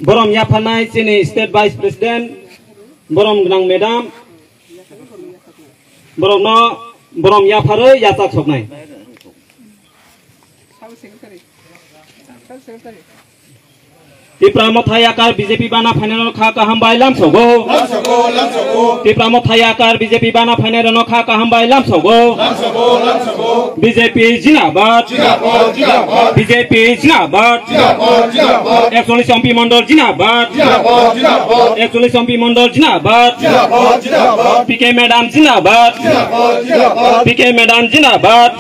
Borom Yapanai sini State Vice President Borom Gnang Madam Borom Yapare Yasak Soknai Tipra Motha yakar BJP bana final kha ka hambai lamsogo Tipra Motha yakar BJP bana final no kha ka hambai lamsogo BJP jinabad BJP jinabad actually ampi mondol jinabad actually ampi mondol jinabad PK madam jinabad PK madam jinabad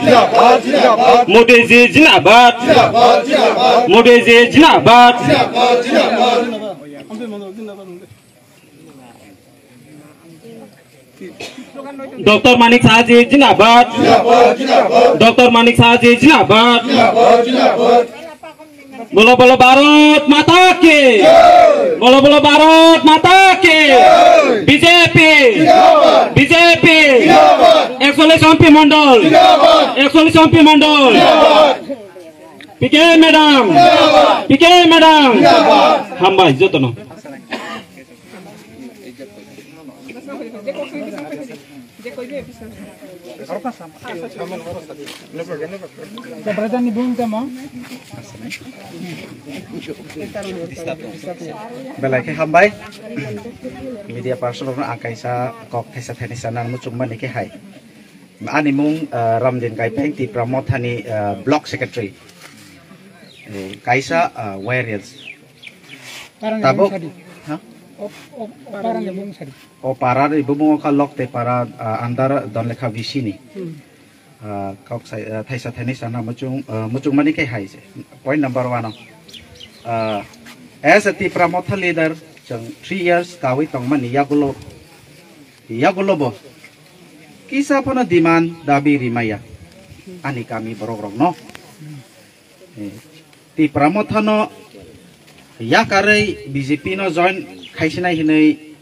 Modi ji jinabad Modi ji jinabad Dr. Manik Sahaji Jinabad Dr. Manik Sahaji Jinabad Bolo bolo Bharat Mata ki Bolo bolo Bharat Mata ki BJP BJP actually ampi mondol actually ampi mondol PK madam hambai jotono Belai hambai media person orang akaisa kok kaisa tenisana mucuma niki hai ani mung ramdin kai peng Tipra Motha ni block secretary kaisa warriors tabuk para ibu mo ka lokte para andar don lekha visini kok thaisa tenisana mucung mani kai hai point number 1 as a Tipra Motha leader 3 years kawi tong mani yagulo bo kisa pona demand dabi rimaya ani kami borong no Tipra Motha no yakare BJP no join khaisina hinai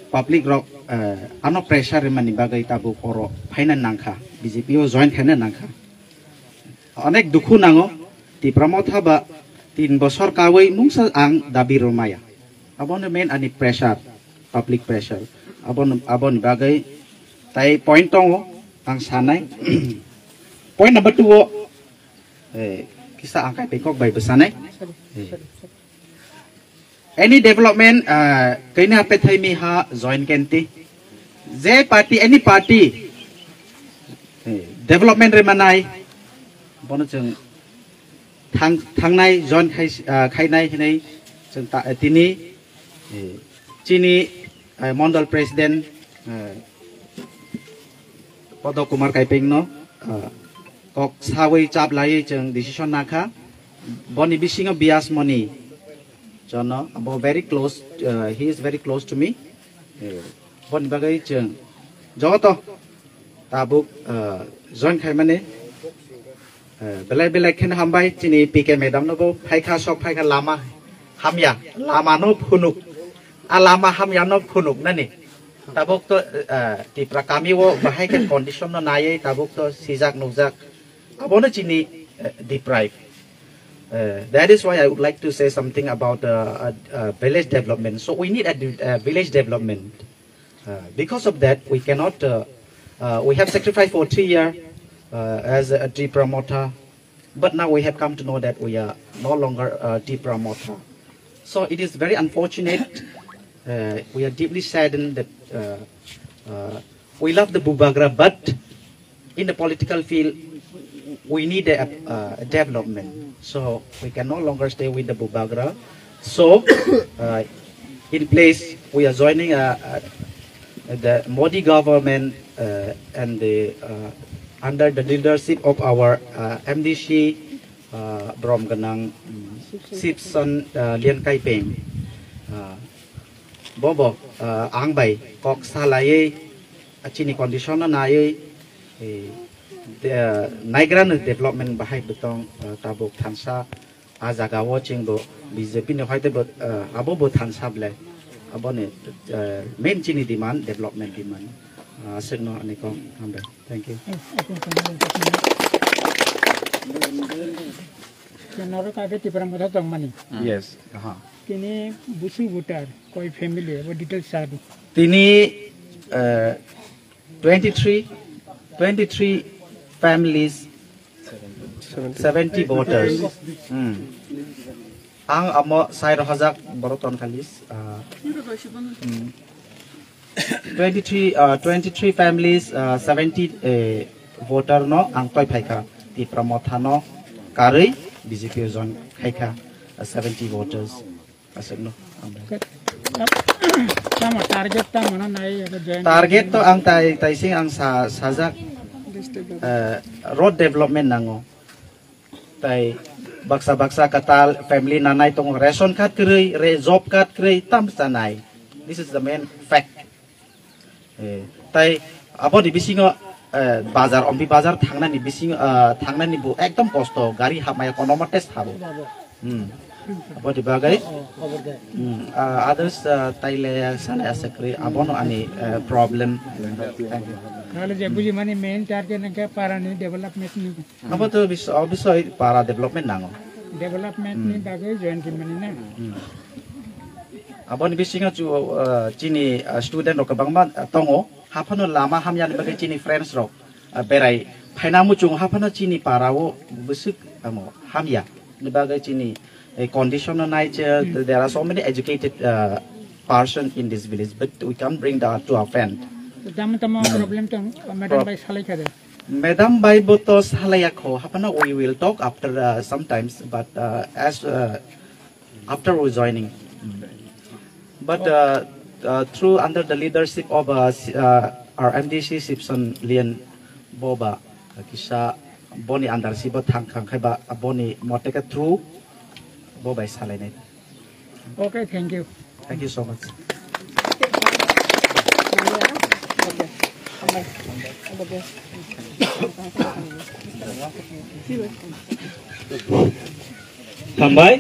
public rock ano pressure mani bagai tabu poro phainan nangkha BJP o join khana nangkha onek dukhu nango Tipra Motha ba 3 bosor kawai mungsa ang dabi romaya abon main ani pressure public pressure abon bagai tai point tong ang sanai point number 2 kisah angkai pekok baik besar any development kena apa thai mi ha join kenti Z party any party development remanai bono jeng thang nai join khai nai hinai jeng ta tini chini mondal president Podo Kumar Kaiping no kok sawai cap lai jeng decision nakha boni bising bias money jono abo very close he is very close to me boni bagai jeng joto tabuk join khai mane belai khen hambai chini PK madam no bo phaikha sok phaikha lama hamya lama no phunuk alama hamya no phunuk nani tabuk to Tipra kami wo bahai kan condition no naye tabuk to sijak nujak abona chini deprive that is why I would like to say something about village development. So we need a village development because of that we cannot we have sacrificed for 3 years as a Tipra Motha, but now we have come to know that we are no longer Tipra Motha. So it is very unfortunate. We are deeply saddened that we love the Bubagra, but in the political field we need a development. So we can no longer stay with the Bubagra. So in place we are joining the Modi government and under the leadership of our MDC Brom Ganang Sipson Lian Kai Peng Bobo Angbai Kok Salaye Chini condition na ye Nigran development bahai betong tabuk tansa azaga watching bo BJP no haite bo abo bo tansa ble abo ne main chini demand development demand signo aniko ambe thank you Kenapa kage Tipra Motha tong mani? Yes. Kini busu voter koi family वो detail सारी. Tini 23 families, 70 voters. Ang amo saya rozak boroton kalis. 23 families, 70 voter no ang toy paika Tipra Motha no kari BJP zone paika 70 voters. Asal no. Sama target ta mana naik join. Target to ang sing ang sajak road development nango. Tai baksa katal family nanai tong ration card kiri, job card kiri tam sanai. This is the main fact. Tai abo di bisingo bazar ampi bazar thangna ni bisingo thangna ni bu ekdom kosto gari hamaya konomor test habo. Abo di bagai others taile sana asakri abono ani problem. Kalau jadi mana main target nengke para ni development ni. Apa tu bisa para development nango. Development ni bagai join di mana na. Apa ni bisinga cu cini student rok bangma tongo hapano lama hamyan bagai cini friends rok berai phainamu chung hapano cini parawo busuk amo hamya ni bagai cini condition nai there are so many educated person in this village but we can't bring that to our friend. Tama problem tu madam by salai kada. Madam by botos halayako hapana we will talk after sometimes but as after we joining but through under the leadership of our MDC Sipson Lian Boba kisah boni andar sibo thang khaiba boni moteka through Boba salai nai. Okay, thank you. Thank you so much. Tambay.